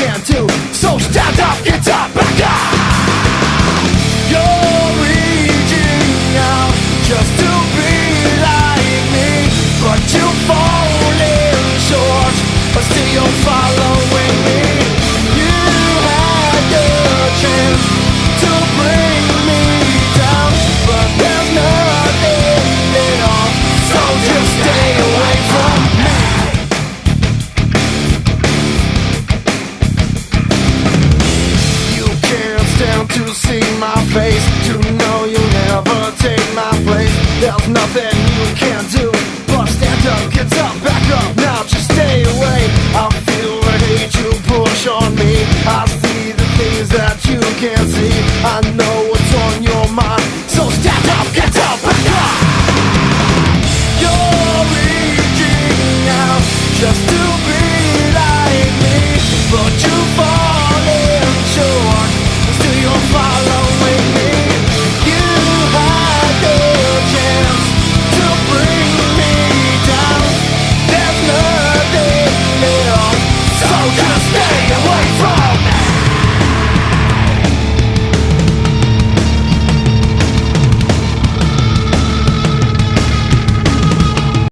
can't do. So stand up, get up, back up. You're reaching out just to be like me, but you're falling short, but still you're following me. You had your chance to bring me down, but there's nothing at all, so just stay away from me. You can't stand to see my face, to know you'll never take my place. There's nothing you can do.